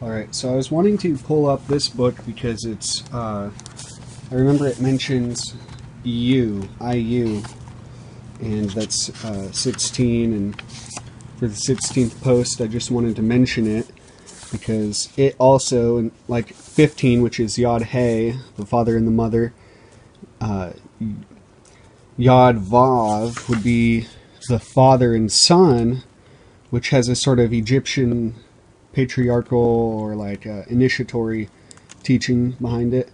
Alright, so I was wanting to pull up this book because it's, I remember it mentions IU, and that's 16, and for the 16th post I just wanted to mention it because it also, like 15, which is Yod Hey, the father and the mother, Yod Vav would be the father and son, which has a sort of Egyptian patriarchal or like initiatory teaching behind it.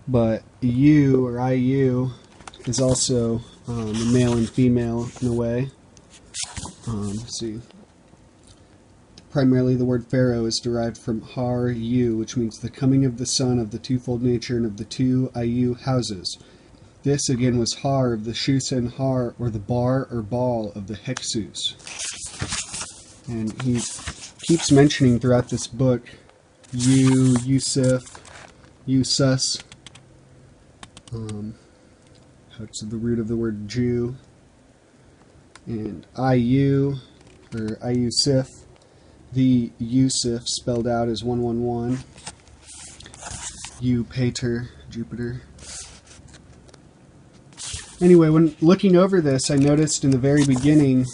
But U or IU is also the male and female in a way. Let's see. Primarily the word Pharaoh is derived from Har Yu, which means the coming of the son of the twofold nature and of the two IU houses. This again was Har of the Shusen Har, or the bar or ball of the Hexus. And he keeps mentioning throughout this book Yusuf, Yusus. That's the root of the word Jew. And IU, or Iusif. The Yusuf spelled out as 111. Pater, Jupiter. Anyway, when looking over this, I noticed in the very beginning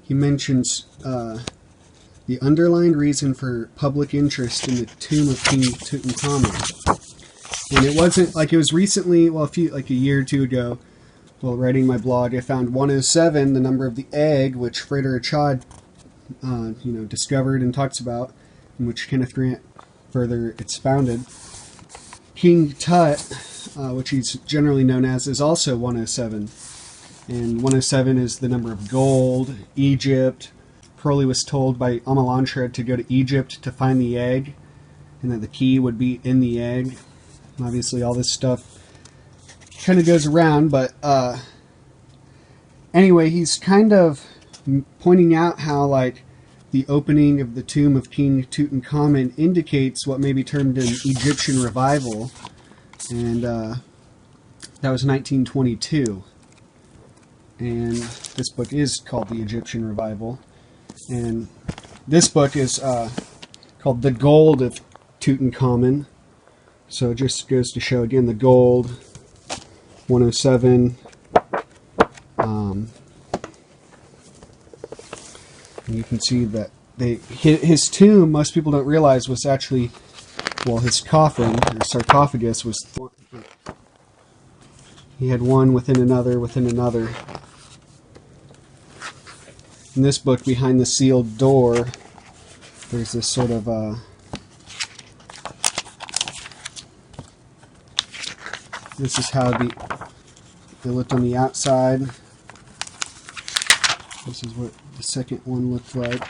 he mentions the underlined reason for public interest in the tomb of King Tutankhamun. And it wasn't like it was recently, well, like a year or two ago, while writing my blog, I found 107, the number of the egg, which Frater Achad, discovered and talks about, in which Kenneth Grant further expounded. King Tut, which he's generally known as, is also 107. And 107 is the number of gold, Egypt. Crowley was told by Amalantra to go to Egypt to find the egg, and that the key would be in the egg. And obviously all this stuff kind of goes around, but anyway, he's kind of pointing out how, like, the opening of the tomb of King Tutankhamun indicates what may be termed an Egyptian revival, and that was 1922. And this book is called The Egyptian Revival. And this book is called The Gold of Tutankhamun. So it just goes to show, again, the gold, 107. And you can see that his tomb, most people don't realize, was actually, well, his coffin, or sarcophagus, was... He had one within another, within another. In this book, behind the sealed door, there's this sort of this is how they looked on the outside. This is what the second one looked like.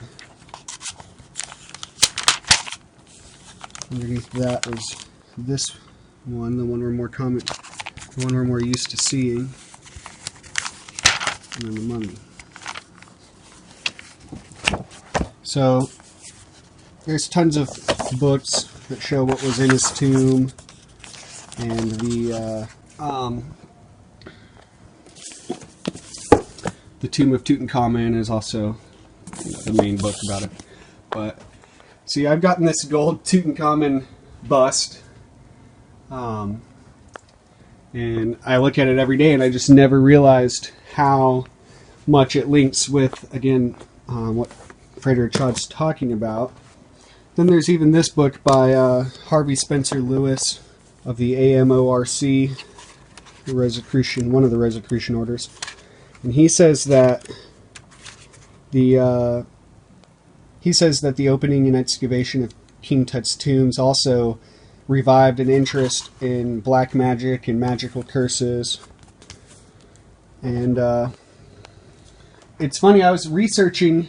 Underneath that was this one, the one we're more used to seeing, and then the mummy. So there's tons of books that show what was in his tomb, and the Tomb of Tutankhamun is also the main book about it. But see, I've gotten this gold Tutankhamun bust, and I look at it every day, and I just never realized how much it links with, again, what Frater Achad's talking about. Then there's even this book by Harvey Spencer Lewis of the AMORC, the Rosicrucian, one of the Rosicrucian orders, and he says that the opening and excavation of King Tut's tombs also revived an interest in black magic and magical curses. And it's funny, I was researching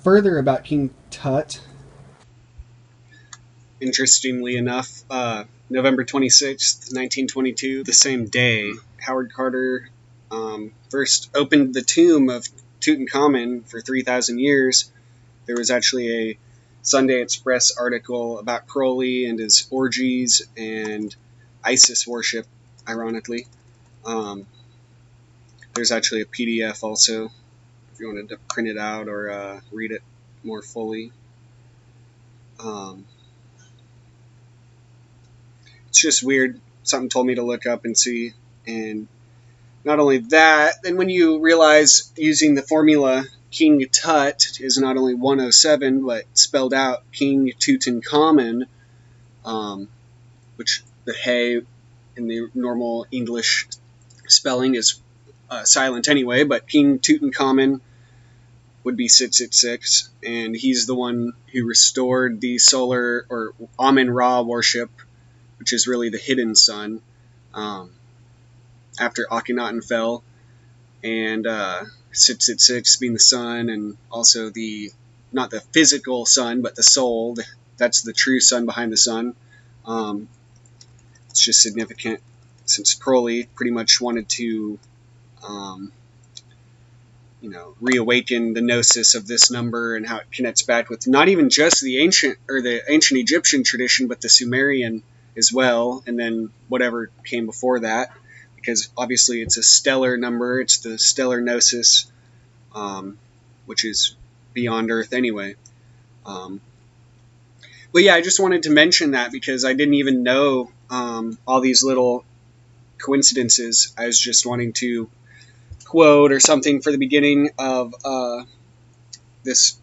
further about King Tut. Interestingly enough, November 26th, 1922, the same day, Howard Carter first opened the tomb of Tutankhamun for 3,000 years. There was actually a Sunday Express article about Crowley and his orgies and Isis worship, ironically. There's actually a PDF also, if you wanted to print it out or read it more fully. Um, it's just weird. Something told me to look up and see. And not only that, then when you realize using the formula King Tut is not only 107, but spelled out King Tutankhamun, which the hey in the normal English spelling is silent anyway, but King Tutankhamun would be 666, and he's the one who restored the solar or Amun-Ra worship, which is really the hidden sun, after Akhenaten fell, and 666 being the sun, and also the not the physical sun, but the soul. That's the true sun behind the sun. It's just significant since Crowley pretty much wanted to reawaken the gnosis of this number and how it connects back with not even just the ancient Egyptian tradition, but the Sumerian as well, and then whatever came before that, because obviously it's a stellar number. It's the stellar gnosis, which is beyond Earth anyway. But yeah, I just wanted to mention that because I didn't even know all these little coincidences. I was just wanting to quote or something for the beginning of this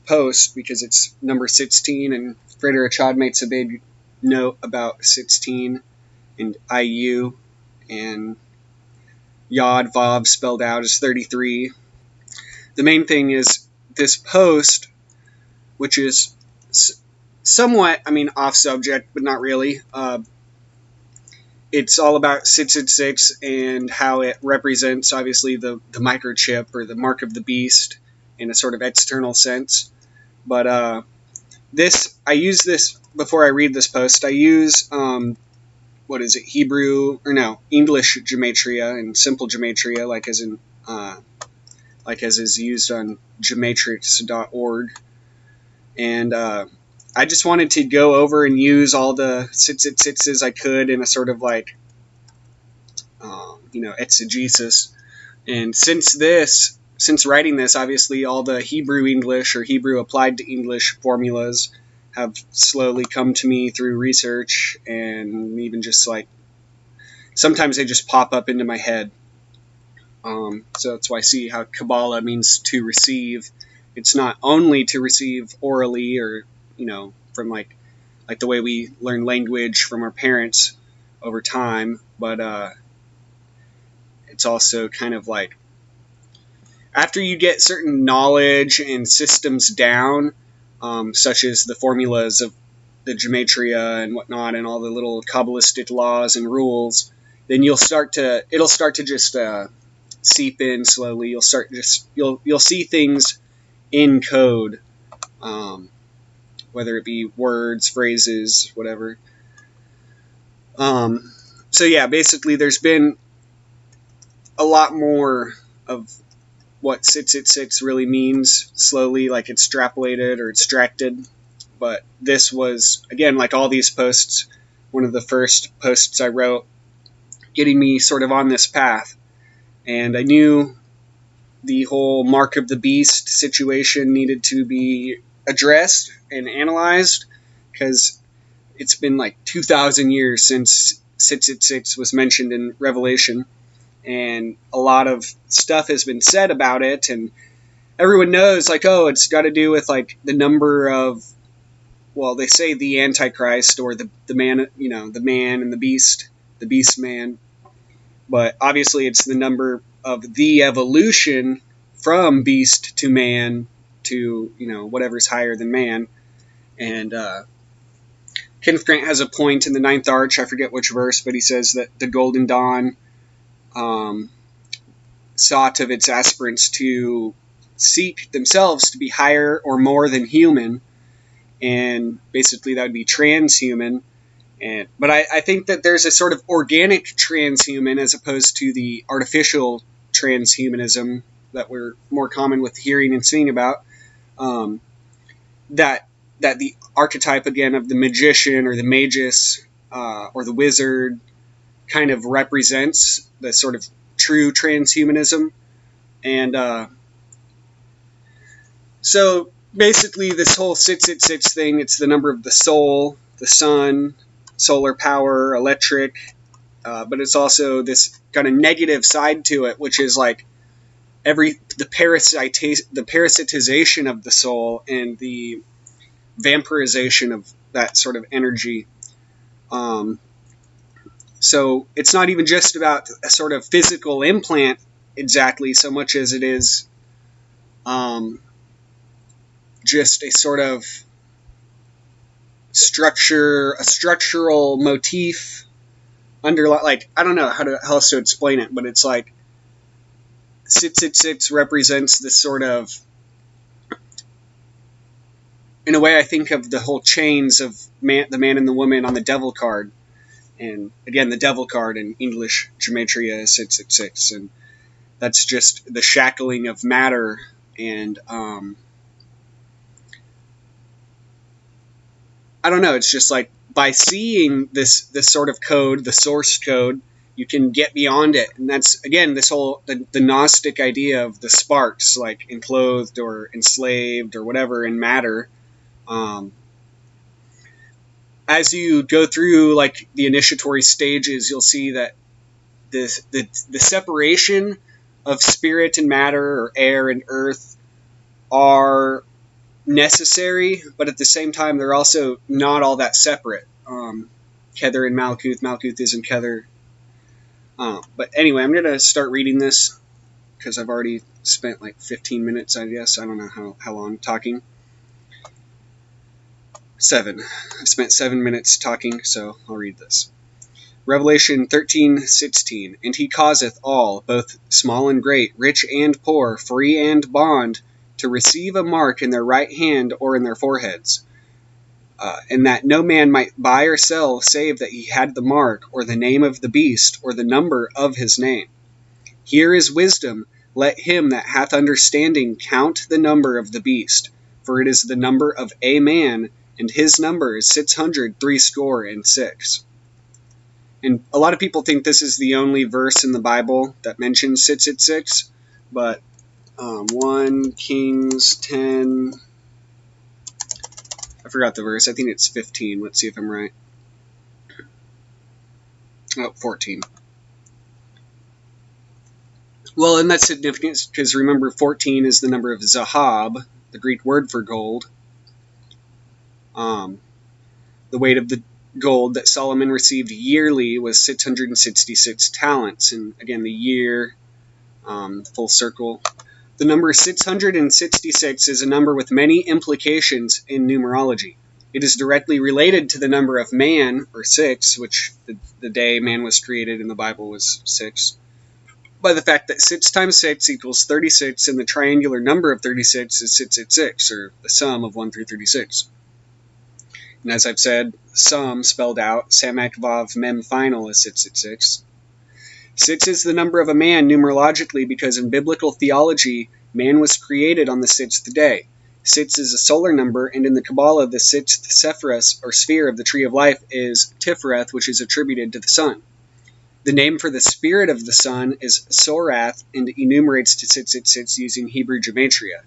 post because it's number 16, and Freder Achad makes a big note about 16 and IU, and Yod Vav spelled out as 33. The main thing is this post, which is somewhat, off subject, but not really. It's all about 666 and how it represents, obviously, the microchip or the mark of the beast in a sort of external sense. But I use this before I read this post. I use English gematria and simple gematria, like as is used on gematrix.org. And I just wanted to go over and use all the 666s I could in a sort of exegesis. And since writing this, obviously all the Hebrew English or Hebrew applied to English formulas have slowly come to me through research, and even just sometimes they just pop up into my head. So that's why I see how Kabbalah means to receive. It's not only to receive orally or, from like the way we learn language from our parents over time, but it's also kind of like after you get certain knowledge and systems down, such as the formulas of the gematria and whatnot, and all the little Kabbalistic laws and rules, then it'll start to just seep in slowly. You'll see things in code, whether it be words, phrases, whatever. So yeah, basically there's been a lot more of what 666 really means slowly, like extrapolated or extracted. But this was, again, like all these posts, one of the first posts I wrote, getting me sort of on this path. And I knew the whole mark of the beast situation needed to be addressed and analyzed, because it's been like 2,000 years since 666 was mentioned in Revelation, and a lot of stuff has been said about it, and everyone knows, it's got to do with the number of, well, they say the Antichrist or the man, the man and the beast man, but obviously it's the number of the evolution from beast to man to, whatever's higher than man. And Kenneth Grant has a point in the Ninth Arch, I forget which verse, but he says that the Golden Dawn sought of its aspirants to seek themselves to be higher or more than human, and basically that would be transhuman. But I think that there's a sort of organic transhuman as opposed to the artificial transhumanism that we're more common with hearing and seeing about. That the archetype, again, of the magician or the magus or the wizard kind of represents the sort of true transhumanism. And so basically this whole 666 thing, it's the number of the soul, the sun, solar power, electric, but it's also this kind of negative side to it, which is like the parasitization of the soul and the vampirization of that sort of energy. So it's not even just about a sort of physical implant exactly, so much as it is just a sort of a structural motif under, like, I don't know how else to explain it, but it's like 666 represents this sort of, in a way, I think of the whole chains of the man and the woman on the devil card. And again, the devil card in English gematria is 666, and that's just the shackling of matter. And I don't know, it's just like by seeing this sort of code, the source code, you can get beyond it. And that's, again, this whole, the Gnostic idea of the sparks, like enclosed or enslaved or whatever in matter. As you go through like the initiatory stages, you'll see that the separation of spirit and matter, or air and earth, are necessary, but at the same time they're also not all that separate. Kether and Malkuth isn't Kether. But anyway, I'm gonna start reading this because I've already spent like 15 minutes, I guess. I don't know how long talking. 7. I spent 7 minutes talking, so I'll read this. Revelation 13:16. And he causeth all, both small and great, rich and poor, free and bond, to receive a mark in their right hand or in their foreheads, and that no man might buy or sell save that he had the mark, or the name of the beast, or the number of his name. Here is wisdom. Let him that hath understanding count the number of the beast, for it is the number of a man, and his number is 666. And a lot of people think this is the only verse in the Bible that mentions 666, but 1 Kings 10, I forgot the verse, I think it's 15, let's see if I'm right. 14. Well, and that's significant because remember, 14 is the number of Zahab, the Greek word for gold. The weight of the gold that Solomon received yearly was 666 talents, and again, the year, full circle. The number 666 is a number with many implications in numerology. It is directly related to the number of man, or 6, which the day man was created in the Bible was 6, by the fact that 6 times 6 equals 36, and the triangular number of 36 is 666, or the sum of 1 through 36. And as I've said, sum, spelled out, Samak Vav Mem final, is 666. 6 is the number of a man numerologically because in biblical theology, man was created on the 6th day. 6 is a solar number, and in the Kabbalah, the 6th Sephiros, or sphere of the Tree of Life, is Tiferet, which is attributed to the sun. The name for the spirit of the sun is Sorath, and enumerates to 666 using Hebrew gematria.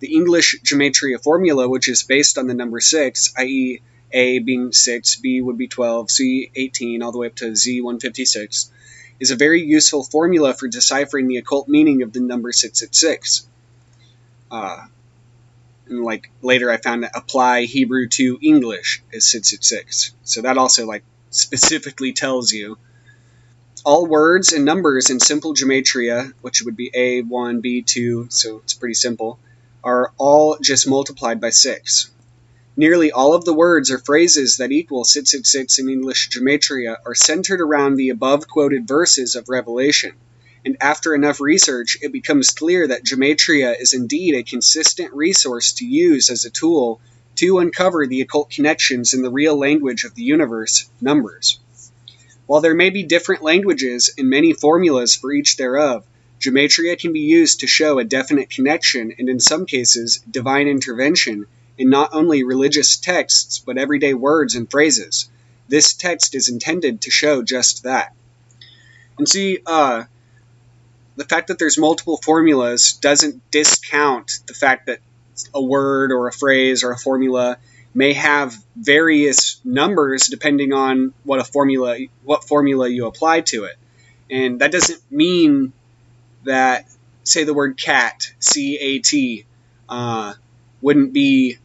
The English gematria formula, which is based on the number 6, i.e. A being 6, B would be 12, C 18, all the way up to Z 156, is a very useful formula for deciphering the occult meaning of the number 666. And like later I found that apply Hebrew to English is 666. So that also like specifically tells you all words and numbers in simple gematria, which would be A1, B2, so it's pretty simple, are all just multiplied by 6. Nearly all of the words or phrases that equal 666 in English gematria are centered around the above-quoted verses of Revelation, and after enough research, it becomes clear that gematria is indeed a consistent resource to use as a tool to uncover the occult connections in the real language of the universe, numbers. While there may be different languages and many formulas for each thereof, gematria can be used to show a definite connection and, in some cases, divine intervention in not only religious texts, but everyday words and phrases. This text is intended to show just that. And see, the fact that there's multiple formulas doesn't discount the fact that a word or a phrase or a formula may have various numbers depending on what formula you apply to it. And that doesn't mean that, say, the word cat, C-A-T, wouldn't be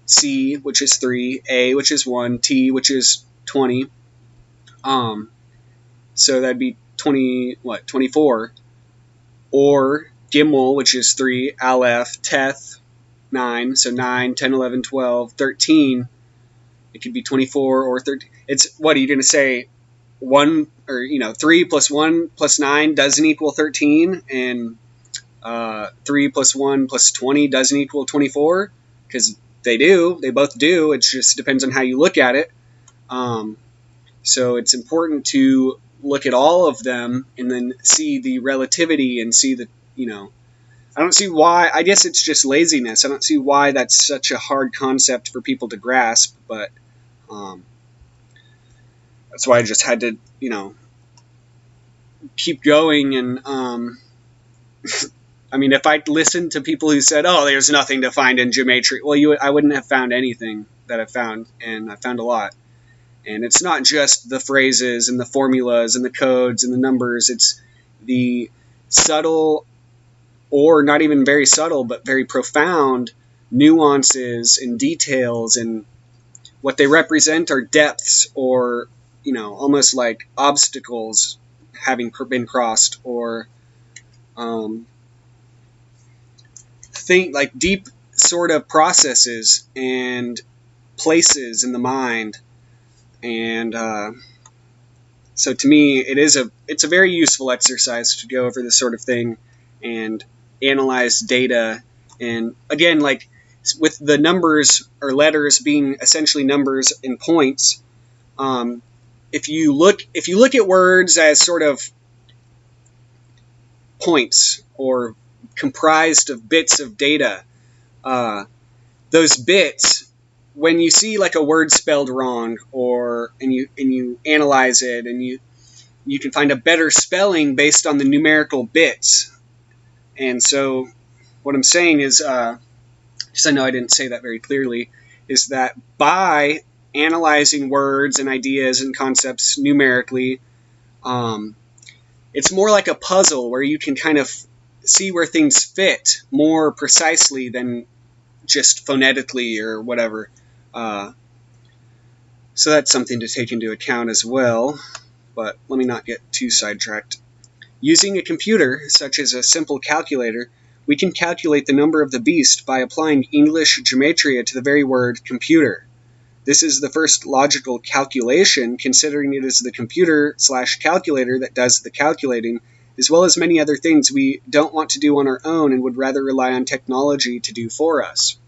C, which is 3, A, which is 1, T, which is 20. So that'd be 24. Or Gimel, which is 3, Aleph, Teth, 9. So 9, 10, 11, 12, 13. It could be 24 or 13. It's, what are you going to say? 1, or 3 plus 1 plus 9 doesn't equal 13, and 3 plus 1 plus 20 doesn't equal 24? Because they both do. It just depends on how you look at it. So it's important to look at all of them and then see the relativity and see the, I don't see why. I guess it's just laziness. I don't see why that's such a hard concept for people to grasp, but that's why I just had to, keep going. And I mean, if I listened to people who said, "Oh, there's nothing to find in gematria," well, I wouldn't have found anything that I found, and I found a lot. And it's not just the phrases and the formulas and the codes and the numbers. It's the subtle, or not even very subtle, but very profound nuances and details, and what they represent are depths, or almost like obstacles having been crossed, or like deep sort of processes and places in the mind. And so to me, it's a very useful exercise to go over this sort of thing and analyze data. And again, like with the numbers or letters being essentially numbers and points, if you look at words as sort of points or comprised of bits of data, those bits, when you see like a word spelled wrong, and you analyze it, and you can find a better spelling based on the numerical bits. And so what I'm saying is, because I know I didn't say that very clearly, is that by analyzing words and ideas and concepts numerically, it's more like a puzzle where you can kind of see where things fit more precisely than just phonetically or whatever. So that's something to take into account as well. But let me not get too sidetracked. Using a computer, such as a simple calculator, we can calculate the number of the beast by applying English gematria to the very word computer. This is the first logical calculation, considering it is the computer/calculator that does the calculating, as well as many other things we don't want to do on our own and would rather rely on technology to do for us.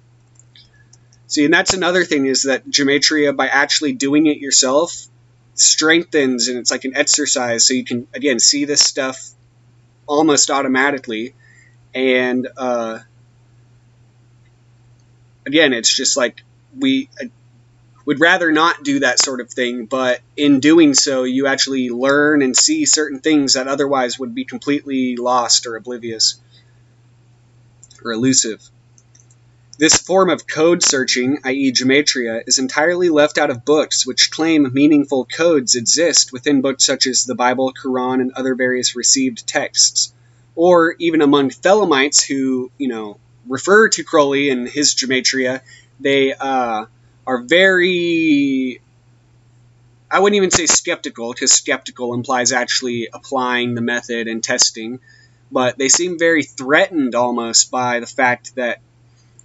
See, and that's another thing, is that gematria, by actually doing it yourself, strengthens, and it's like an exercise, so you can, again, see this stuff almost automatically. And again, it's just like we would rather not do that sort of thing, but in doing so, you actually learn and see certain things that otherwise would be completely lost or oblivious or elusive. This form of code searching, i.e. gematria, is entirely left out of books which claim meaningful codes exist within books such as the Bible, Quran, and other various received texts. Or even among Thelemites who, refer to Crowley and his gematria, they are very, I wouldn't even say skeptical, because skeptical implies actually applying the method and testing, but they seem very threatened almost by the fact that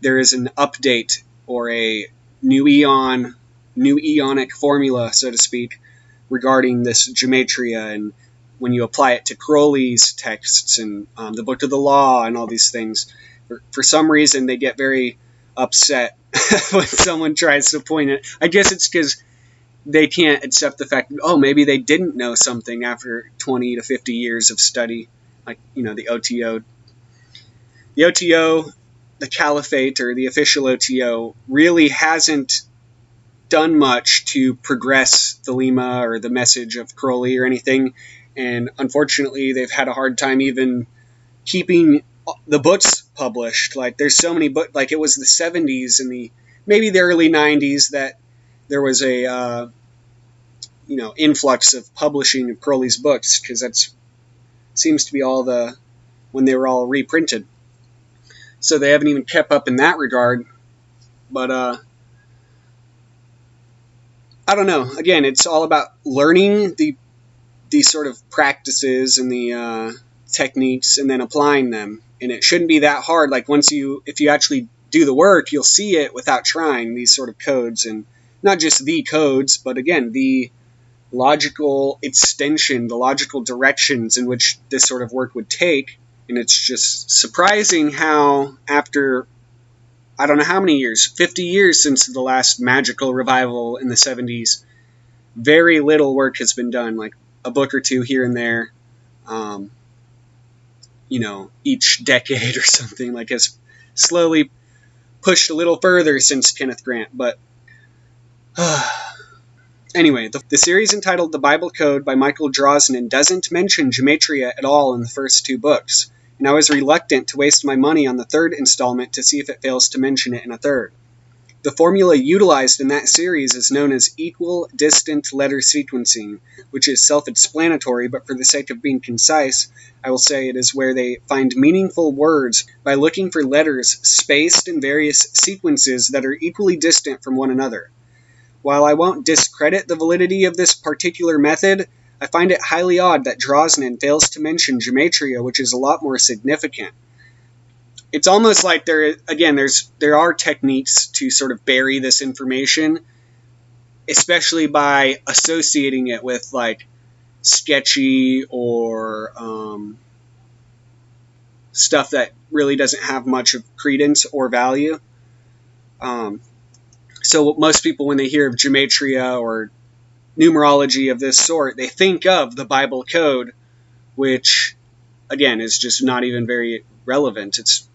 there is an update or a new eonic formula, so to speak, regarding this gematria, and when you apply it to Crowley's texts and the Book of the Law and all these things, for some reason they get very upset when someone tries to point it. I guess it's because they can't accept the fact that, oh, maybe they didn't know something after 20 to 50 years of study, like, the OTO. The OTO, the Caliphate, or the official OTO, really hasn't done much to progress the Lema or the message of Crowley or anything, and unfortunately they've had a hard time even keeping the books published. Like, there's so many books. Like, it was the 70s and maybe the early 90s that there was a influx of publishing of Crowley's books, because that's seems to be when they were all reprinted. So they haven't even kept up in that regard. But I don't know. Again, it's all about learning these sort of practices and the techniques, and then applying them. And it shouldn't be that hard. Like, if you actually do the work, you'll see it without trying, these sort of codes. And not just the codes, but again, the logical extension, the logical directions in which this sort of work would take. And it's just surprising how, after I don't know how many years, 50 years since the last magical revival in the 70s, very little work has been done, like a book or two here and there, each decade or something, like, has slowly pushed a little further since Kenneth Grant. But anyway, the series entitled The Bible Code by Michael Drosnin doesn't mention gematria at all in the first 2 books, and I was reluctant to waste my money on the 3rd installment to see if it fails to mention it in a 3rd. The formula utilized in that series is known as equal distant letter sequencing, which is self-explanatory, but for the sake of being concise, I will say it is where they find meaningful words by looking for letters spaced in various sequences that are equally distant from one another. While I won't discredit the validity of this particular method, I find it highly odd that Drosnin fails to mention gematria, which is a lot more significant. It's almost like there are techniques to sort of bury this information, especially by associating it with, like, sketchy or stuff that really doesn't have much of credence or value. So most people, when they hear of gematria or numerology of this sort, they think of the Bible Code, which, again, is just not even very relevant. It's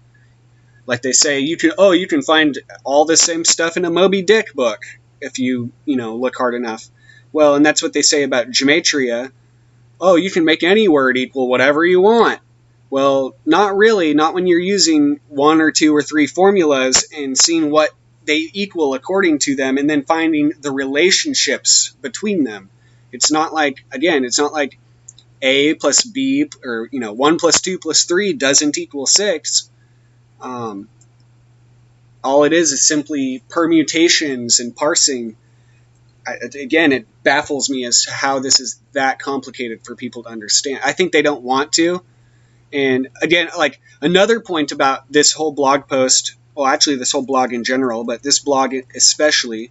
like they say, you can find all the same stuff in a Moby Dick book if you look hard enough. Well, and that's what they say about gematria. Oh, you can make any word equal whatever you want. Well, not really. Not when you're using 1 or 2 or 3 formulas and seeing what they equal according to them, and then finding the relationships between them. It's not like A plus B, or 1 plus 2 plus 3 doesn't equal 6. All it is simply permutations and parsing. Again, it baffles me as to how this is that complicated for people to understand. I think they don't want to. And again, like, another point about this whole blog post, well, actually this whole blog in general, but this blog especially,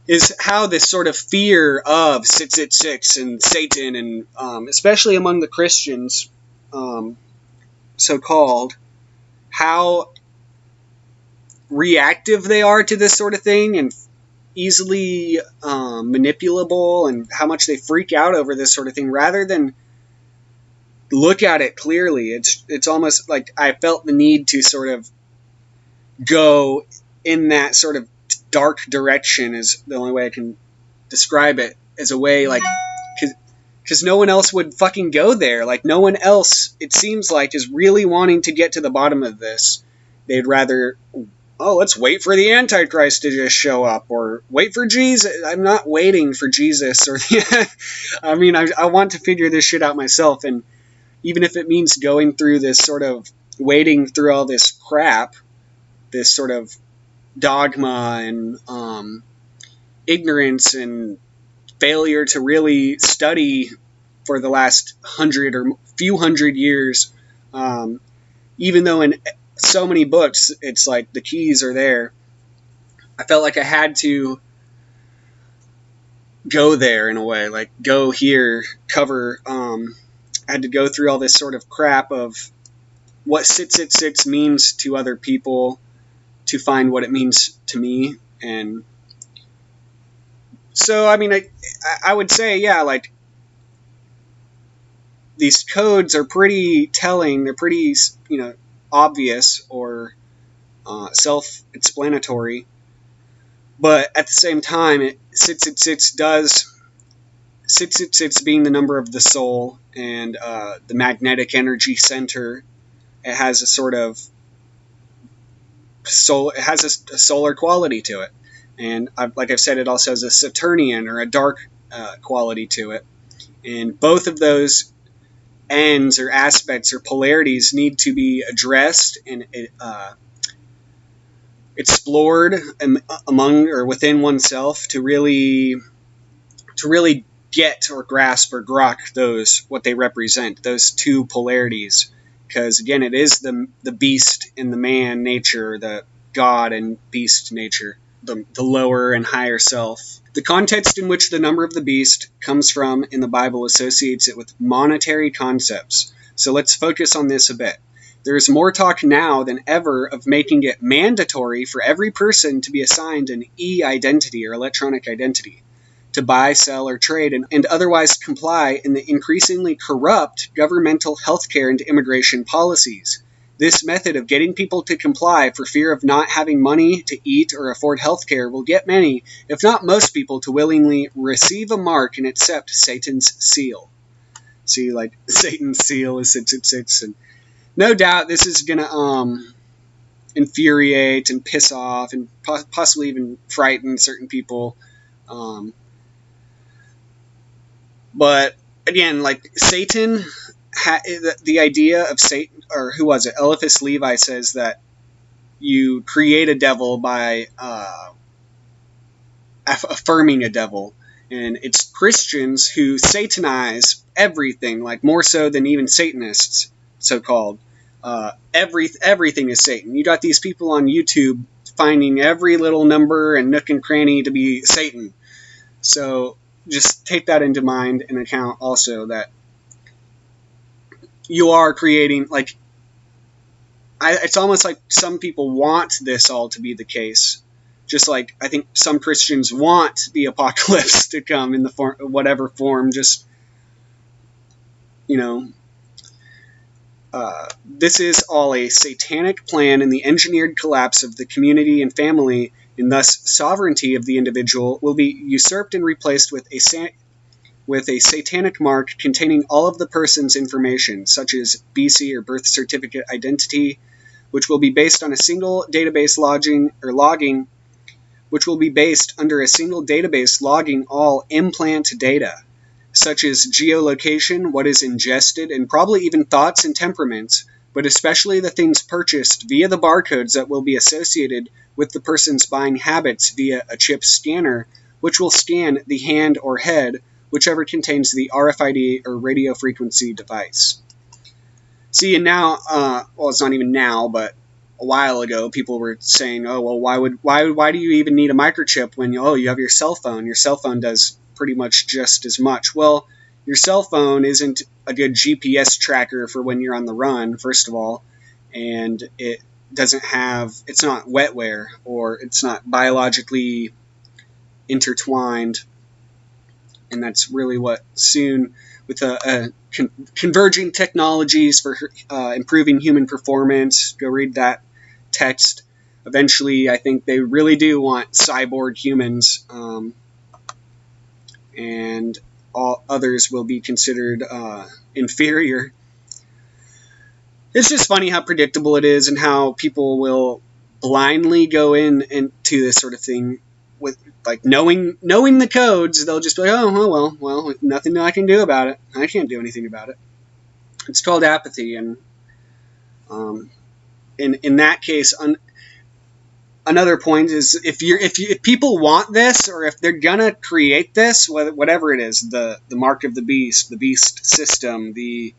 is how this sort of fear of 666 and Satan, and especially among the Christians, so-called, how reactive they are to this sort of thing, and easily manipulable, and how much they freak out over this sort of thing, rather than look at it clearly. It's almost like I felt the need to sort of go in that sort of dark direction, is the only way I can describe it, as a way, like, because no one else would fucking go there. Like, no one else, it seems like, is really wanting to get to the bottom of this. They'd rather, let's wait for the Antichrist to just show up, or wait for Jesus. I'm not waiting for Jesus, or I mean, I want to figure this shit out myself, and even if it means going through this sort of wading through all this crap, this sort of dogma and ignorance and failure to really study for the last 100 or few hundred years, even though in so many books it's like the keys are there, I felt like I had to go there in a way, like go here, cover, I had to go through all this sort of crap of what 666 means to other people to find what it means to me. And so, I mean, I would say, yeah, like, these codes are pretty telling. They're pretty, obvious or self-explanatory. But at the same time, 666 being the number of the soul and the magnetic energy center, It has a sort of it has a solar quality to it, and like I've said, it also has a Saturnian or a dark quality to it. And both of those ends or aspects or polarities need to be addressed and explored among or within oneself to really get or grasp or grok those, what they represent, those two polarities. Because again, it is the beast and the man nature, the God and beast nature, the lower and higher self. The context in which the number of the beast comes from in the Bible associates it with monetary concepts. So let's focus on this a bit. There is more talk now than ever of making it mandatory for every person to be assigned an e-identity or electronic identity, to buy, sell, or trade, and otherwise comply in the increasingly corrupt governmental healthcare and immigration policies. This method of getting people to comply for fear of not having money to eat or afford healthcare will get many, if not most people, to willingly receive a mark and accept Satan's seal. See, like, Satan's seal is 666, and no doubt this is going to infuriate and piss off and possibly even frighten certain people. But again, like Satan, the idea of Satan, or who was it? Eliphas Levi says that you create a devil by affirming a devil. And it's Christians who satanize everything, like more so than even Satanists, so-called. Everything is Satan. You got these people on YouTube finding every little number and nook and cranny to be Satan. So just take that into mind and account also, that you are creating, like, it's almost like some people want this all to be the case. Just like I think some Christians want the apocalypse to come in the form, whatever form, just, you know, this is all a satanic plan, and the engineered collapse of the community and family, and thus sovereignty of the individual, will be usurped and replaced with a satanic mark containing all of the person's information, such as BC or birth certificate identity, which will be based on a single database logging, which will be based under a single database logging all implant data, such as geolocation, what is ingested, and probably even thoughts and temperaments, but especially the things purchased via the barcodes that will be associated with the person's buying habits via a chip scanner, which will scan the hand or head, whichever contains the RFID or radio frequency device. See, and now, well, it's not even now, but a while ago, people were saying, "Oh, well, why do you even need a microchip when you have your cell phone? Your cell phone does pretty much just as much." Well, your cell phone isn't a good GPS tracker for when you're on the run, first of all, and it's not wetware, or it's not biologically intertwined, and that's really what soon, with converging technologies for improving human performance, go read that text. Eventually, I think they really do want cyborg humans, and all others will be considered inferior. It's just funny how predictable it is, and how people will blindly go into this sort of thing with, like, knowing the codes. They'll just be like, oh well, nothing I can do about it. I can't do anything about it. It's called apathy, and in that case, another point is, if people want this, or if they're gonna create this, whatever it is, the mark of the beast system, the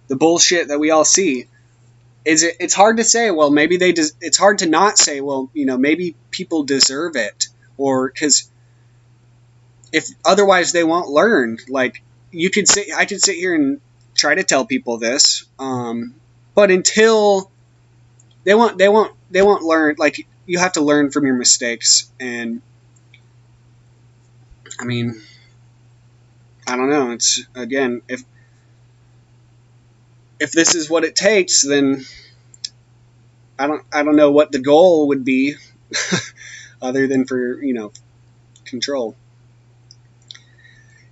bullshit that we all see, it's hard to say, well, maybe it's hard to not say, well, maybe people deserve it, or because if otherwise they won't learn. Like, I could sit here and try to tell people this, but until they won't learn. Like, you have to learn from your mistakes, and I mean, I don't know. It's, again, if this is what it takes, then I don't know what the goal would be, other than for control.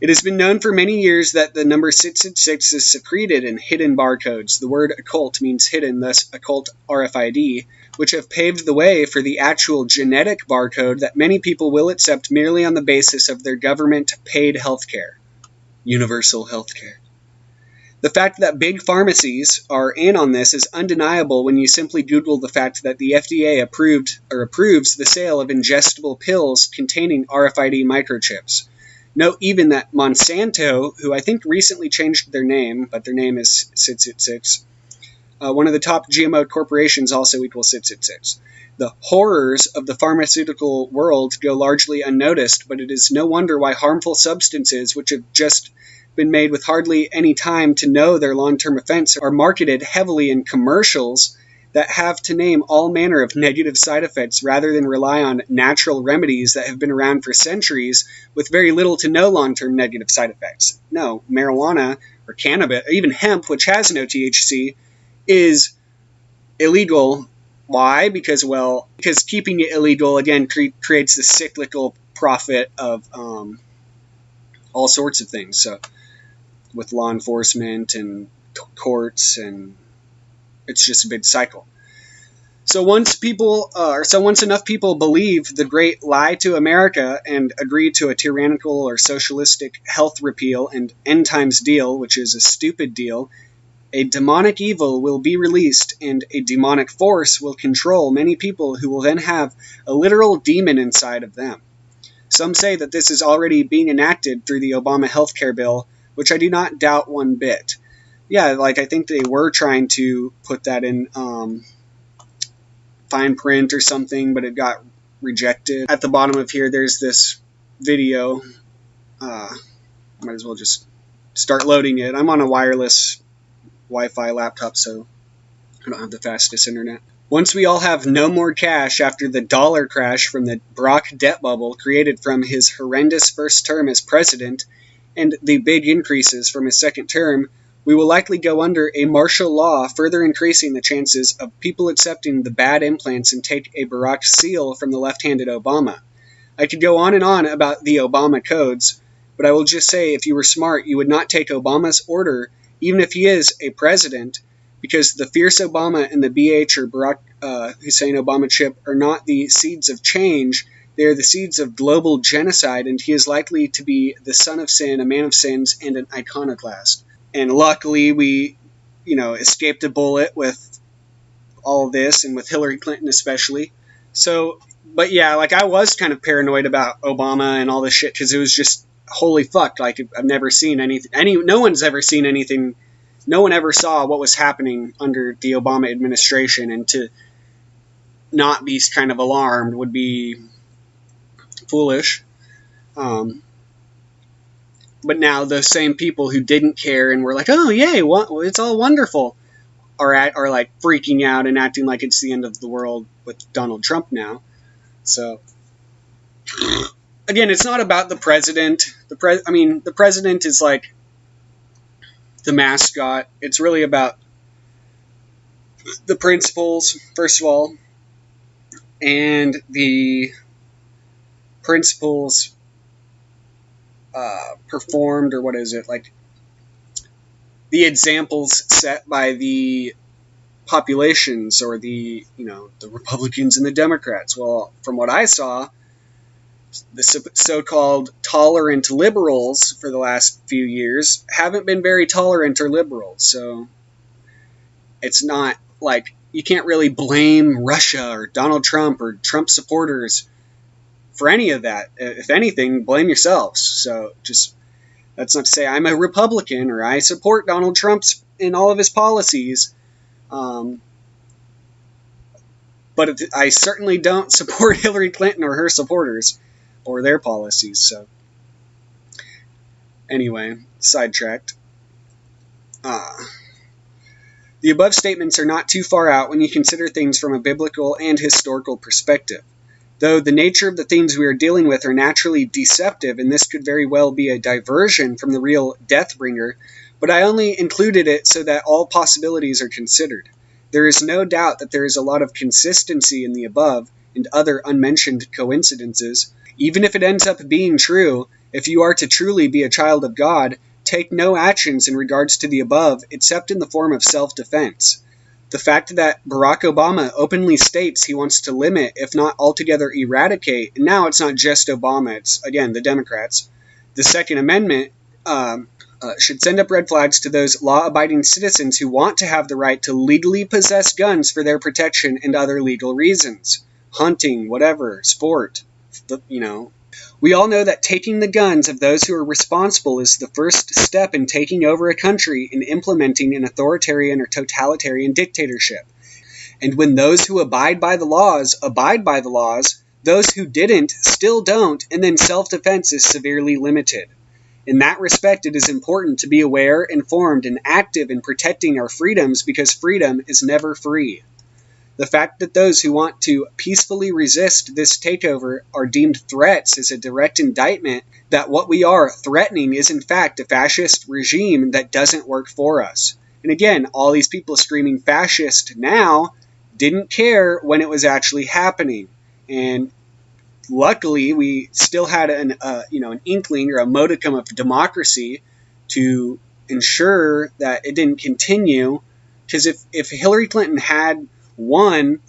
It has been known for many years that the number 666 is secreted in hidden barcodes. The word occult means hidden, thus occult RFID, which have paved the way for the actual genetic barcode that many people will accept merely on the basis of their government-paid healthcare. Universal healthcare. The fact that big pharmacies are in on this is undeniable when you simply Google the fact that the FDA approves the sale of ingestible pills containing RFID microchips. Note even that Monsanto, who I think recently changed their name, but their name is 666, one of the top GMO corporations also equals 666. The horrors of the pharmaceutical world go largely unnoticed, but it is no wonder why harmful substances, which have just been made with hardly any time to know their long-term effects, are marketed heavily in commercials that have to name all manner of negative side effects rather than rely on natural remedies that have been around for centuries with very little to no long-term negative side effects. No, marijuana or cannabis, even hemp, which has no THC, is illegal. Why? Because keeping it illegal, again, creates the cyclical profit of all sorts of things. So with law enforcement and courts, and it's just a big cycle. So once enough people believe the great lie to America and agree to a tyrannical or socialistic health repeal and end times deal, which is a stupid deal, a demonic evil will be released and a demonic force will control many people who will then have a literal demon inside of them. Some say that this is already being enacted through the Obama healthcare bill, which I do not doubt one bit. Yeah, I think they were trying to put that in fine print or something, but it got rejected. At the bottom of here, there's this video. Might as well just start loading it. I'm on a wireless Wi-Fi laptop, so I don't have the fastest internet. Once we all have no more cash after the dollar crash from the Barack debt bubble created from his horrendous first term as president and the big increases from his second term, we will likely go under a martial law, further increasing the chances of people accepting the bad implants and take a Barack seal from the left-handed Obama. I could go on and on about the Obama codes, but I will just say if you were smart, you would not take Obama's order, even if he is a president, because the fierce Obama and the BH or Barack Hussein Obama chip are not the seeds of change. They are the seeds of global genocide, and he is likely to be the son of sin, a man of sins, and an iconoclast. And luckily, we, escaped a bullet with all of this, and with Hillary Clinton especially. So, but yeah, I was kind of paranoid about Obama and all this shit, because it was just, holy fuck, I've never seen anything, no one's ever seen anything, no one ever saw what was happening under the Obama administration, and to not be kind of alarmed would be foolish. But now those same people who didn't care and were like, oh, yay, it's all wonderful, are freaking out and acting like it's the end of the world with Donald Trump now. So, again, it's not about the president. The president is like the mascot. It's really about the principles, first of all, and the principles performed, or what is it, the examples set by the populations, or the Republicans and the Democrats. Well, from what I saw, the so-called tolerant liberals for the last few years haven't been very tolerant or liberal. So it's not you can't really blame Russia or Donald Trump or Trump supporters for any of that. If anything, blame yourselves. So that's not to say I'm a Republican or I support Donald Trump in all of his policies. But I certainly don't support Hillary Clinton or her supporters or their policies. So anyway, sidetracked. The above statements are not too far out when you consider things from a biblical and historical perspective. Though the nature of the things we are dealing with are naturally deceptive, and this could very well be a diversion from the real Deathbringer, but I only included it so that all possibilities are considered. There is no doubt that there is a lot of consistency in the above and other unmentioned coincidences. Even if it ends up being true, If you are to truly be a child of God, take no actions in regards to the above except in the form of self-defense. The fact that Barack Obama openly states he wants to limit, if not altogether eradicate, and now it's not just Obama, it's, again, the Democrats, the Second Amendment should send up red flags to those law-abiding citizens who want to have the right to legally possess guns for their protection and other legal reasons. Hunting, whatever, sport, We all know that taking the guns of those who are responsible is the first step in taking over a country and implementing an authoritarian or totalitarian dictatorship. And when those who abide by the laws, those who didn't still don't, and then self-defense is severely limited. In that respect, it is important to be aware, informed, and active in protecting our freedoms because freedom is never free. The fact that those who want to peacefully resist this takeover are deemed threats is a direct indictment that what we are threatening is in fact a fascist regime that doesn't work for us. And again, all these people screaming fascist now didn't care when it was actually happening. And luckily, we still had an inkling or a modicum of democracy to ensure that it didn't continue. Because if Hillary Clinton had won,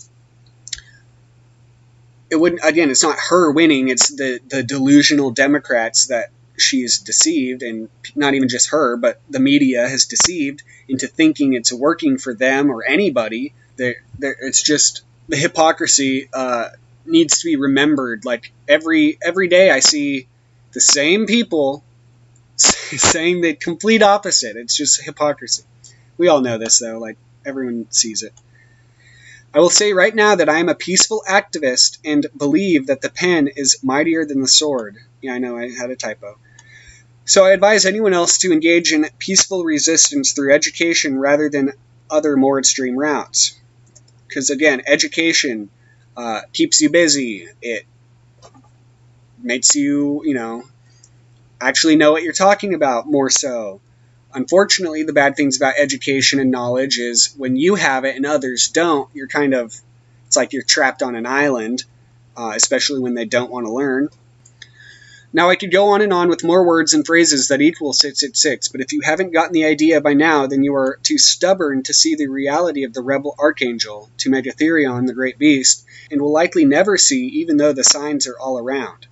it wouldn't. Again, it's not her winning; it's the delusional Democrats that she's deceived, and not even just her, but the media has deceived into thinking it's working for them or anybody. It's just the hypocrisy. Needs to be remembered. Like every day I see the same people saying the complete opposite. It's just hypocrisy. We all know this though, like everyone sees it. I will say right now that I am a peaceful activist and believe that the pen is mightier than the sword. Yeah, I know I had a typo. So I advise anyone else to engage in peaceful resistance through education rather than other more extreme routes. Because again, education keeps you busy. It makes you, actually know what you're talking about more so. Unfortunately, the bad things about education and knowledge is when you have it and others don't, it's like you're trapped on an island, especially when they don't want to learn. Now, I could go on and on with more words and phrases that equal 666, but if you haven't gotten the idea by now, then you are too stubborn to see the reality of the rebel archangel, to Megatherion, the great beast, and will likely never see, even though the signs are all around.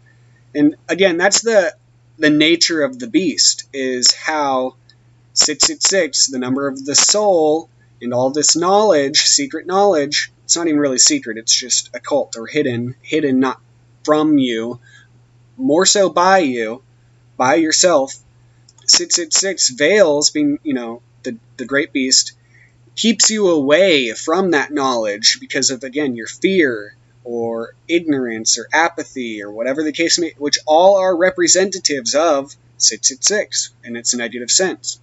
And again, that's the nature of the beast, is how 666, the number of the soul, and all this knowledge, secret knowledge, it's not even really secret, it's just occult or hidden not from you, more so by you, by yourself. 666 veils, being, the great beast, keeps you away from that knowledge because of, again, your fear or ignorance or apathy or whatever the case may be, which all are representatives of 666 in its negative sense.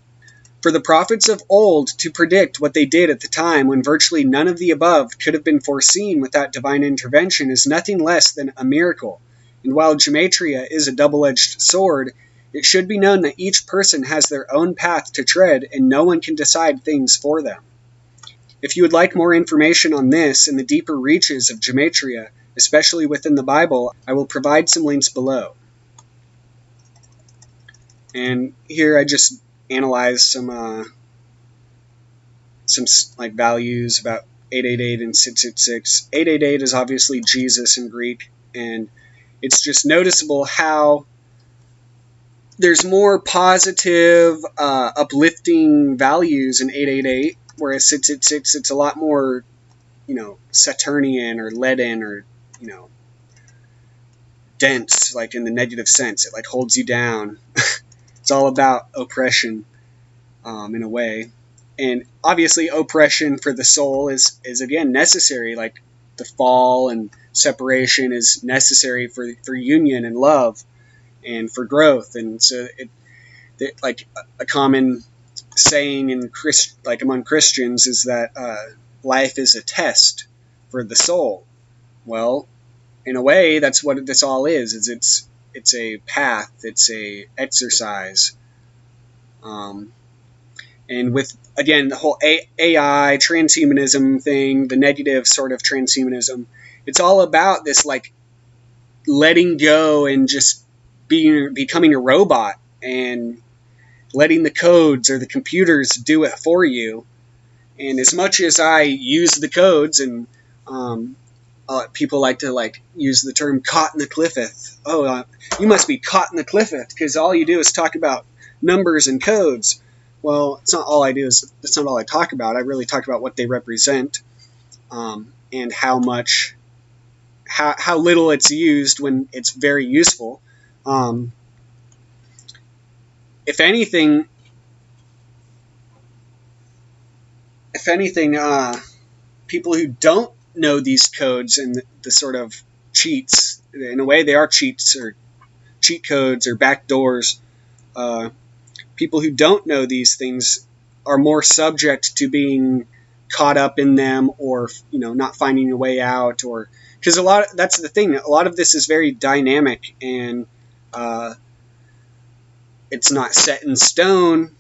For the prophets of old to predict what they did at the time when virtually none of the above could have been foreseen without divine intervention is nothing less than a miracle. And while gematria is a double-edged sword, it should be known that each person has their own path to tread and no one can decide things for them. If you would like more information on this and the deeper reaches of gematria, especially within the Bible, I will provide some links below. And here I just analyze some values about 888 and 666. 888 is obviously Jesus in Greek, and it's just noticeable how there's more positive, uplifting values in 888, whereas 666, it's a lot more, Saturnian or leaden or, dense, like in the negative sense. It like holds you down. It's all about oppression, in a way. And obviously oppression for the soul is again necessary, like the fall and separation is necessary for union and love and for growth. And so it like a common saying in among Christians is that life is a test for the soul. Well, in a way, that's what this all is. It's a path. It's a exercise. And with, again, the whole AI, transhumanism thing, the negative sort of transhumanism, it's all about this, like, letting go and just becoming a robot and letting the codes or the computers do it for you. And as much as I use the codes, and people like to use the term "caught in the cliffeth." Oh, you must be caught in the cliffeth because all you do is talk about numbers and codes. Well, it's not all I do. That's not all I talk about. I really talk about what they represent, and how little it's used when it's very useful. If anything, people who don't know these codes and the sort of cheats, in a way they are cheats or cheat codes or backdoors, people who don't know these things are more subject to being caught up in them, or not finding a way out, or because that's the thing, a lot of this is very dynamic, and it's not set in stone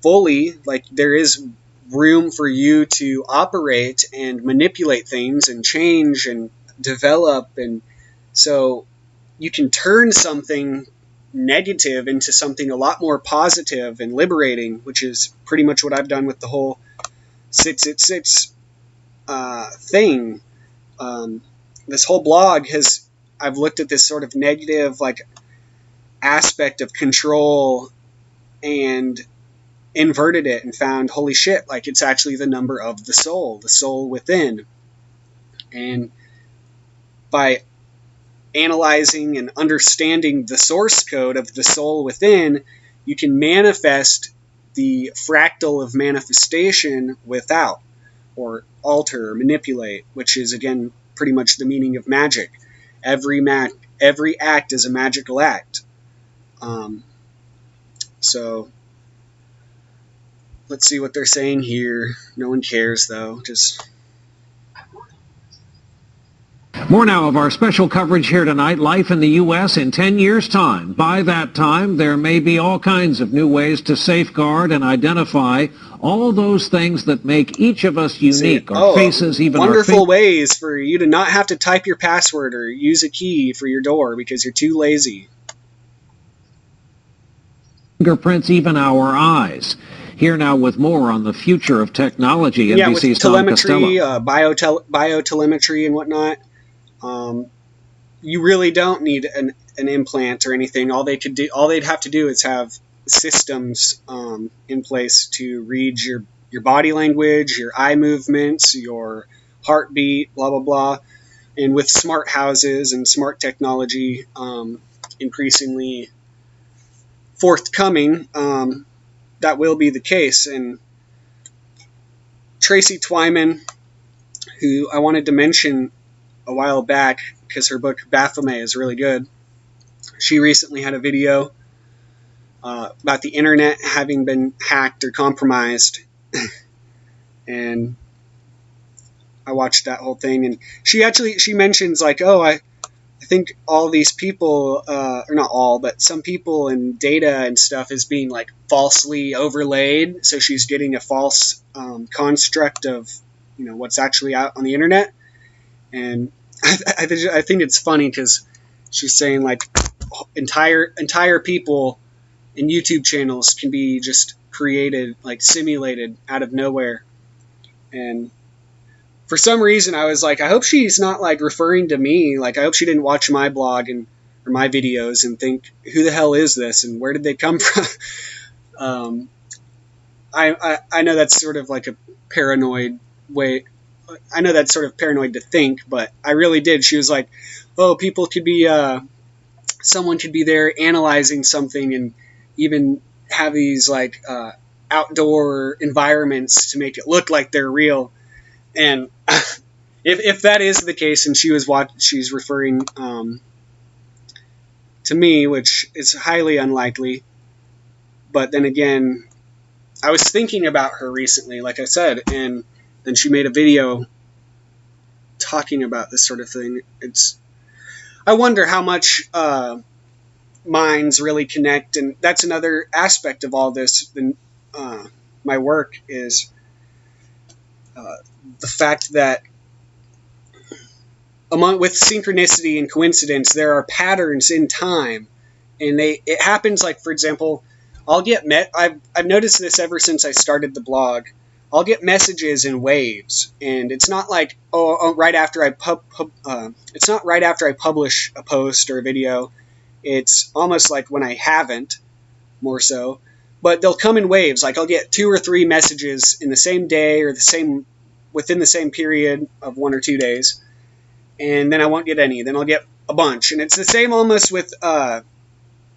fully. Like, there is room for you to operate and manipulate things and change and develop, and so you can turn something negative into something a lot more positive and liberating, which is pretty much what I've done with the whole 666 thing. This whole blog I've looked at this sort of negative aspect of control and inverted it and found, holy shit, it's actually the number of the soul within. And by analyzing and understanding the source code of the soul within, you can manifest the fractal of manifestation without, or alter, or manipulate, which is, again, pretty much the meaning of magic. Every act is a magical act. So let's see what they're saying here. No one cares, though. Just more now of our special coverage here tonight, life in the U.S. in 10 years' time. By that time, there may be all kinds of new ways to safeguard and identify all those things that make each of us unique. Our faces, even wonderful ways for you to not have to type your password or use a key for your door because you're too lazy. Fingerprints, even our eyes. Here now with more on the future of technology. Yeah, NBC's with telemetry, biotelemetry and whatnot. You really don't need an implant or anything. All they'd have to do is have systems in place to read your body language, your eye movements, your heartbeat, blah blah blah. And with smart houses and smart technology increasingly forthcoming, that will be the case. And Tracy Twyman, who I wanted to mention a while back because her book Baphomet is really good, she recently had a video about the internet having been hacked or compromised. And I watched that whole thing, and she mentions I think all these people, or not all, but some people and data and stuff is being falsely overlaid. So she's getting a false construct of what's actually out on the internet. And I think it's funny because she's saying entire people and YouTube channels can be just created, simulated out of nowhere. And for some reason, I was I hope she's not referring to me. I hope she didn't watch my blog or my videos and think, who the hell is this and where did they come from? I know that's sort of a paranoid way. I know that's sort of paranoid to think, but I really did. She was like, oh, people could be, someone could be there analyzing something and even have these outdoor environments to make it look like they're real. And if that is the case, and she's referring to me, which is highly unlikely. But then again, I was thinking about her recently, like I said, and then she made a video talking about this sort of thing. I wonder how much minds really connect, and that's another aspect of all this. My work is the fact that with synchronicity and coincidence, there are patterns in time, And it happens, like, for example, I'll get I've noticed this ever since I started the blog. I'll get messages in waves, and it's not like right after I it's not right after I publish a post or a video. It's almost like when I haven't, more so. But they'll come in waves. Like, I'll get 2 or 3 messages in the same day or within the same period of 1 or 2 days, and then I won't get any. Then I'll get a bunch, and it's the same almost with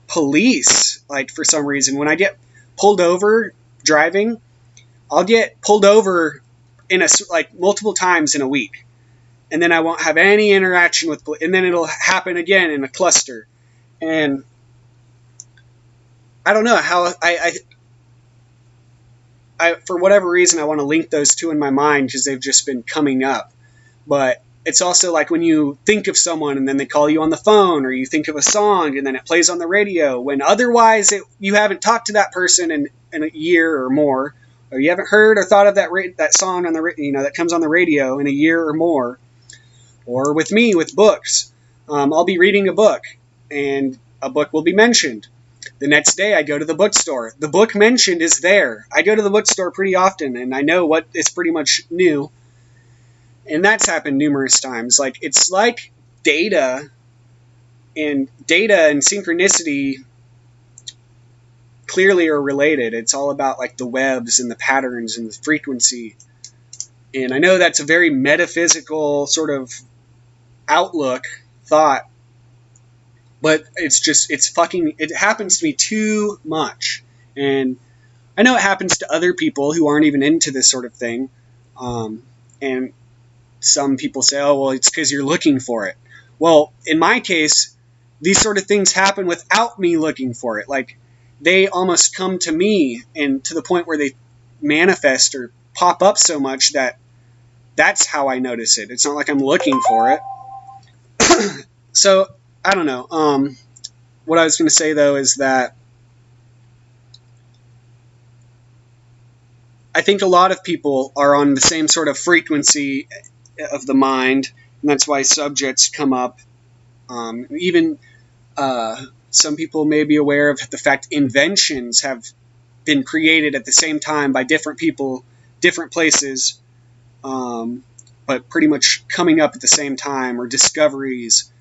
police. Like, for some reason, when I get pulled over driving, I'll get pulled over like multiple times in a week, and then I won't have any interaction with police, and then it'll happen again in a cluster. And I don't know how I for whatever reason, I want to link those two in my mind because they've just been coming up. But it's also like when you think of someone and then they call you on the phone, or you think of a song and then it plays on the radio, when otherwise you haven't talked to that person in a year or more, or you haven't heard or thought of that song on the that comes on the radio in a year or more. Or with me, with books, I'll be reading a book and a book will be mentioned. The next day I go to the bookstore. The book mentioned is there. I go to the bookstore pretty often, and I know what is pretty much new. And that's happened numerous times. Like, it's like data and synchronicity clearly are related. It's all about, like, the webs and the patterns and the frequency. And I know that's a very metaphysical sort of thought, but it happens to me too much. And I know it happens to other people who aren't even into this sort of thing. And some people say, oh, well, it's because you're looking for it. Well, in my case, these sort of things happen without me looking for it. Like, they almost come to me, and to the point where they manifest or pop up so much that that's how I notice it. It's not like I'm looking for it. So, I don't know. What I was going to say, though, is that I think a lot of people are on the same sort of frequency of the mind, and that's why subjects come up. Even some people may be aware of the fact inventions have been created at the same time by different people, different places, but pretty much coming up at the same time, or discoveries.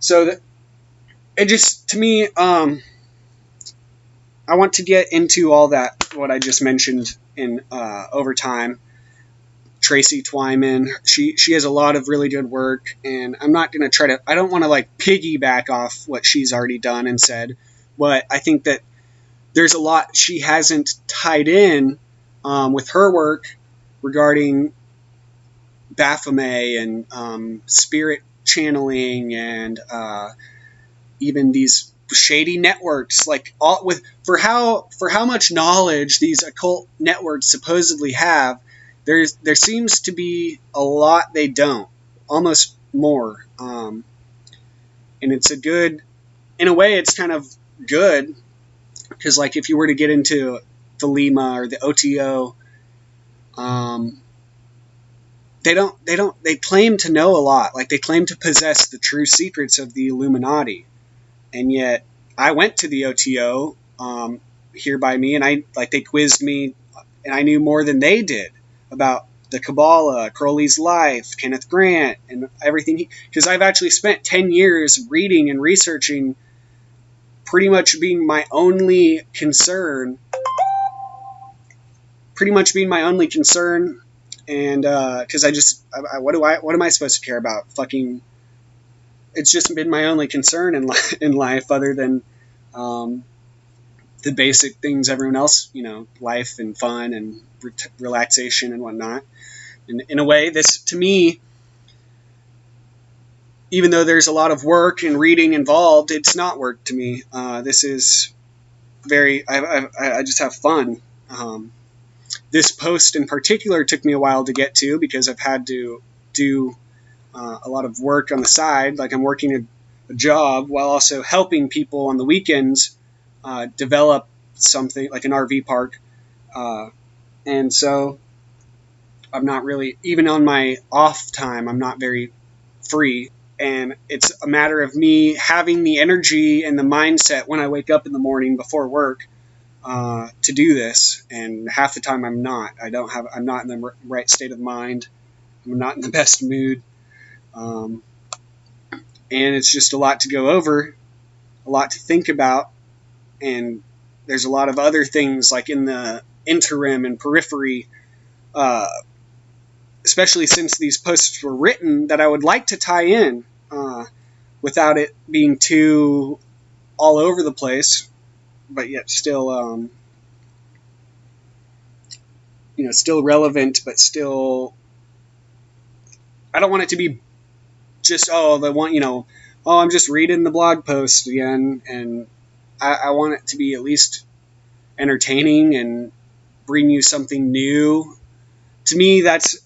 So that it just, to me, I want to get into all that, what I just mentioned in over time. Tracy Twyman, she has a lot of really good work, and I'm not going to I don't want to like piggyback off what she's already done and said, but I think that there's a lot she hasn't tied in with her work regarding Baphomet and spirit channeling, and even these shady networks, like for how much knowledge these occult networks supposedly have. There seems to be a lot they don't, almost more, and it's in a way it's kind of good, because like if you were to get into the Lima or the OTO, they claim to know a lot, like they claim to possess the true secrets of the Illuminati, and yet I went to the OTO here by me, and they quizzed me, and I knew more than they did about the Kabbalah, Crowley's life, Kenneth Grant, and everything. Because I've actually spent 10 years reading and researching, pretty much being my only concern. And because what am I supposed to care about? Fucking, it's just been my only concern in life, other than the basic things everyone else, life and fun and relaxation and whatnot. And in a way, this, to me, even though there's a lot of work and reading involved, it's not work to me. This is I just have fun. This post in particular took me a while to get to, because I've had to do a lot of work on the side. Like, I'm working a job while also helping people on the weekends develop something like an RV park. And so I'm not really, even on my off time, I'm not very free. And it's a matter of me having the energy and the mindset when I wake up in the morning before work to do this. And half the time I'm not. I'm not in the right state of mind. I'm not in the best mood. And it's just a lot to go over, a lot to think about. And there's a lot of other things like in the interim and periphery, especially since these posts were written, that I would like to tie in without it being too all over the place, but yet still, still relevant, but still, I don't want it to be just, I'm just reading the blog post again, and I want it to be at least entertaining and bring you something new. To me, that's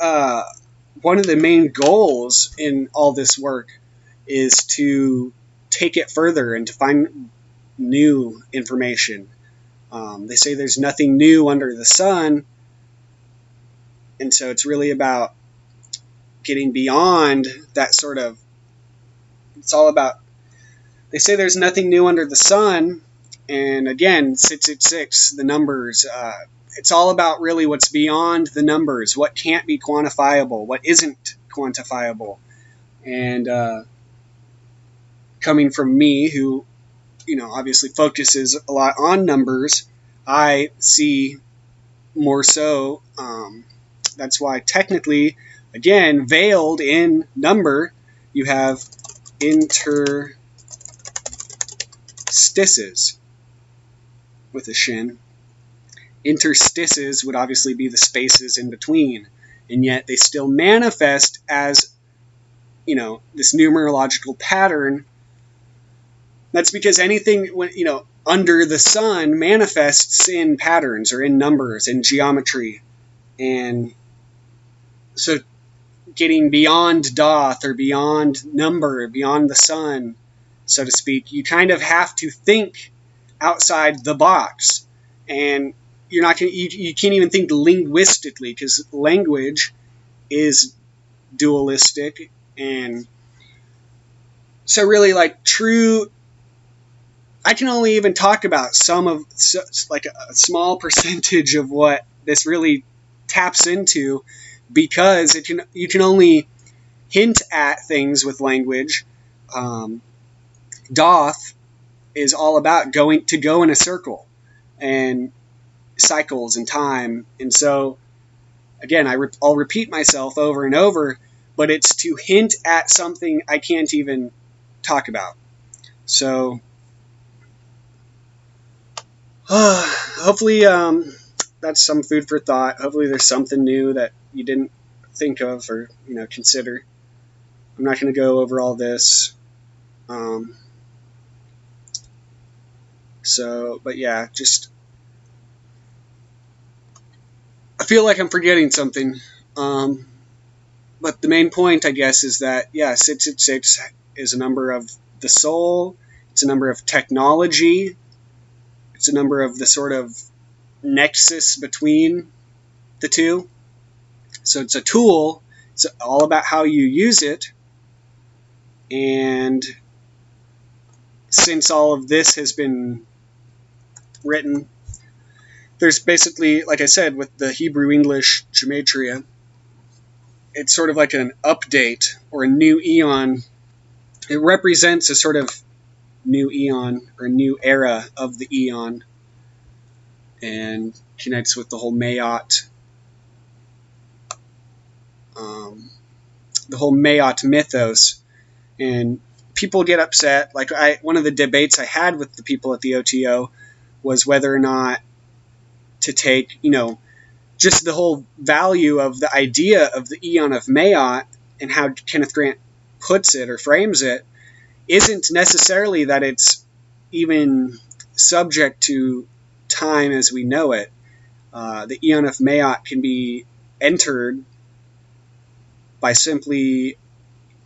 one of the main goals in all this work, is to take it further and to find new information. They say there's nothing new under the sun, and so it's really about getting beyond that sort of, it's all about, they say there's nothing new under the sun, and again, 666, the numbers, it's all about really what's beyond the numbers, what can't be quantifiable, what isn't quantifiable. And coming from me, who, obviously focuses a lot on numbers, I see more so, that's why technically, again, veiled in number, you have interstices with a shin. Interstices would obviously be the spaces in between, and yet they still manifest as, this numerological pattern. That's because anything, under the sun manifests in patterns or in numbers, in geometry. And so getting beyond Doth or beyond number, beyond the sun, so to speak, you kind of have to think outside the box. And you're not going you can't even think linguistically, because language is dualistic. And so really, like, true, I can only even talk about like a small percentage of what this really taps into, because you can only hint at things with language. Doth is all about go in a circle and cycles and time. And so, again, I'll repeat myself over and over, but it's to hint at something I can't even talk about. So, hopefully that's some food for thought. Hopefully there's something new that you didn't think of or consider. I'm not going to go over all this. But yeah, just I feel like I'm forgetting something. But the main point, I guess, is that 666 is a number of the soul. It's a number of technology. It's a number of the sort of nexus between the two. So it's a tool. It's all about how you use it. And since all of this has been written, there's basically, like I said, with the Hebrew-English gematria, it's sort of like an update or a new eon. It represents a sort of new eon or new era of the eon, and connects with the whole Mayat, mythos. And people get upset. Like one of the debates I had with the people at the OTO was whether or not to take, just the whole value of the idea of the Eon of Mayat and how Kenneth Grant puts it or frames it isn't necessarily that it's even subject to time as we know it. The Eon of Mayat can be entered by simply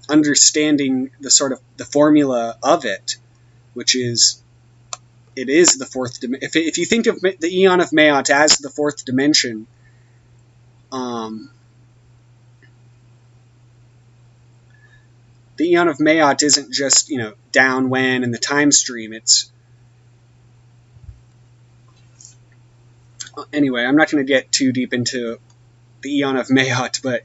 understanding the sort of the formula of it, which is, it is the fourth dimension. If you think of the Eon of Mayat as the fourth dimension, the Eon of Maat isn't just, down when and the time stream. It's anyway. I'm not going to get too deep into the Eon of Maat, but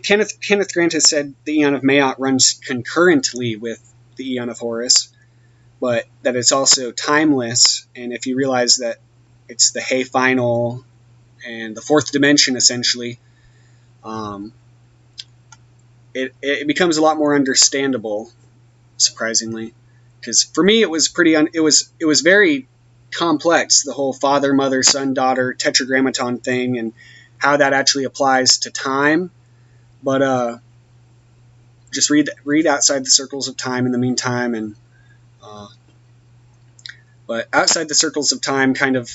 Kenneth Grant has said the Eon of Maat runs concurrently with the Eon of Horus, but that it's also timeless. And if you realize that it's the Hay final and the fourth dimension, essentially, it becomes a lot more understandable, surprisingly. Because for me, it was very complex, the whole father, mother, son, daughter tetragrammaton thing, and how that actually applies to time. But just read Outside the Circles of Time in the meantime, and but Outside the Circles of Time kind of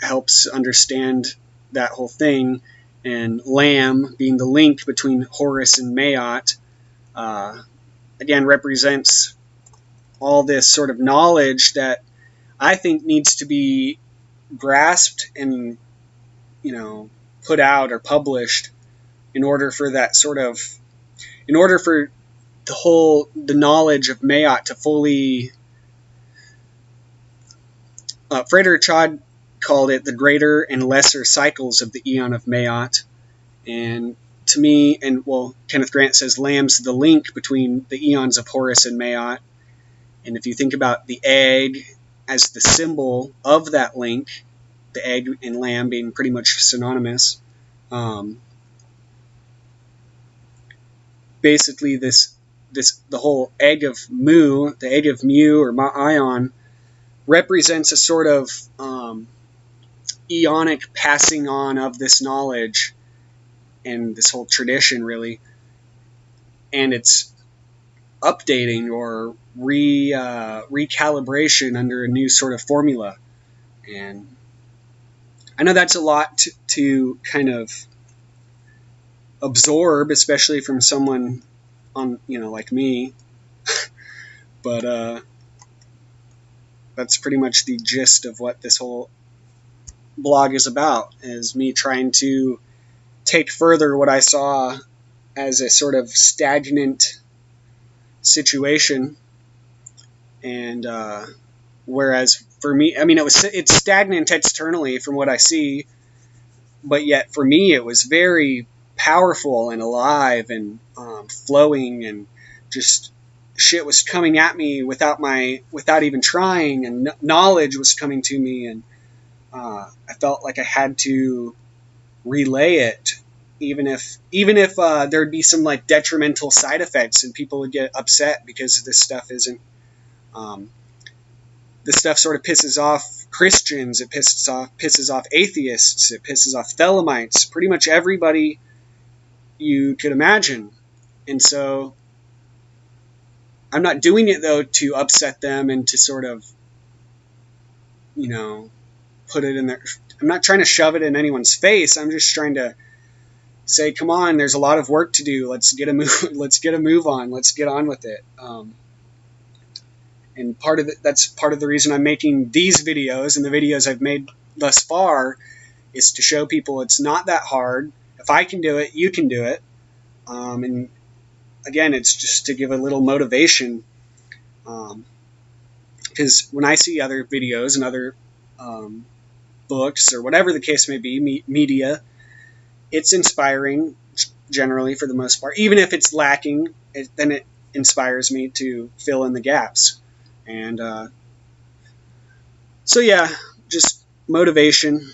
helps understand that whole thing. And Lamb, being the link between Horus and Maat, again represents all this sort of knowledge that I think needs to be grasped and put out or published in order for the knowledge of Maat to fully. Frederick Chod called it the greater and lesser cycles of the Eon of Maat, and to me, Kenneth Grant says Lamb's the link between the eons of Horus and Maat. And if you think about the egg as the symbol of that link, the egg and lamb being pretty much synonymous, basically the whole egg of Mu, the egg of Mu or Ma'ayan, represents a sort of eonic passing on of this knowledge and this whole tradition, really, and it's updating or recalibration under a new sort of formula. And I know that's a lot to kind of absorb, especially from someone like me, but that's pretty much the gist of what this whole blog is about, is me trying to take further what I saw as a sort of stagnant situation, and whereas for me, it's stagnant externally from what I see, but yet for me it was very powerful and alive and flowing, and just shit was coming at me without even trying, and knowledge was coming to me, and I felt like I had to relay it, even if there'd be some like detrimental side effects and people would get upset because this stuff sort of pisses off Christians, it pisses off atheists, it pisses off Thelemites, pretty much everybody you could imagine. And so I'm not doing it though to upset them and to sort of put it in there. I'm not trying to shove it in anyone's face. I'm just trying to say, come on, there's a lot of work to do. Let's get a move on. Let's get on with it. And that's part of the reason I'm making these videos, and the videos I've made thus far, is to show people it's not that hard. If I can do it, you can do it. And again, it's just to give a little motivation. Because when I see other videos and other books or whatever the case may be, media, it's inspiring generally for the most part. Even if it's lacking, then it inspires me to fill in the gaps. And so yeah, just motivation.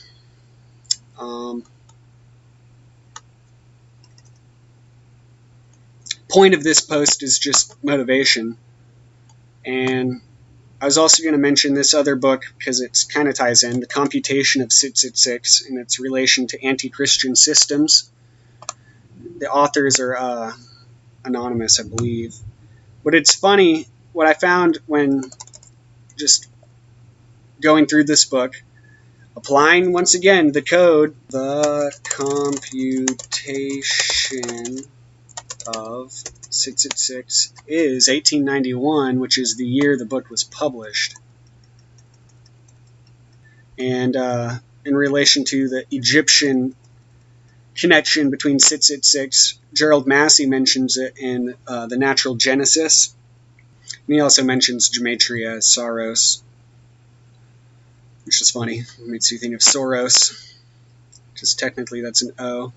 Point of this post is just motivation. And I was also going to mention this other book because it kind of ties in, The Computation of 666 and its relation to anti-Christian systems. The authors are anonymous, I believe. But it's funny, what I found when just going through this book, applying once again the code, the computation of 666 is 1891, which is the year the book was published. And in relation to the Egyptian connection between 666. Gerald Massey mentions it in The Natural Genesis. And he also mentions Gematria Saros, which is funny. It makes you think of Soros, because technically that's an O.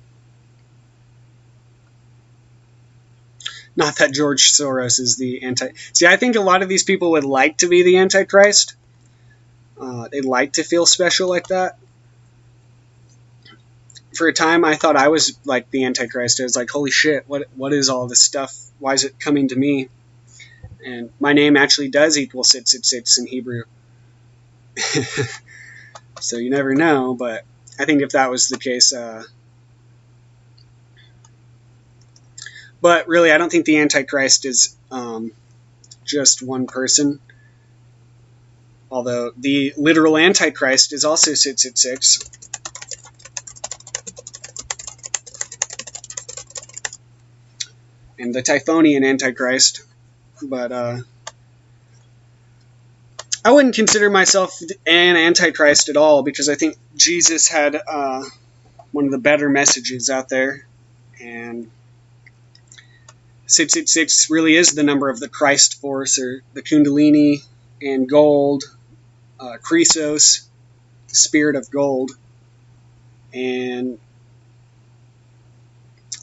Not that George Soros is the See, I think a lot of these people would like to be the Antichrist. They like to feel special like that. For a time, I thought I was like the Antichrist. I was like, holy shit, what is all this stuff? Why is it coming to me? And my name actually does equal 666 in Hebrew. So you never know, but I think if that was the case... But really, I don't think the Antichrist is just one person. Although the literal Antichrist is also 666. And the Typhonian Antichrist. But I wouldn't consider myself an Antichrist at all, because I think Jesus had one of the better messages out there. And 666 really is the number of the Christ force, or the Kundalini, and gold, Chrysos, the spirit of gold. And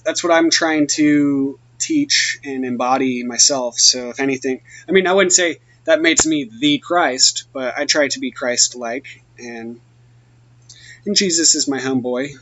that's what I'm trying to teach and embody myself. So if anything, I mean, I wouldn't say that makes me the Christ, but I try to be Christ-like, and Jesus is my homeboy.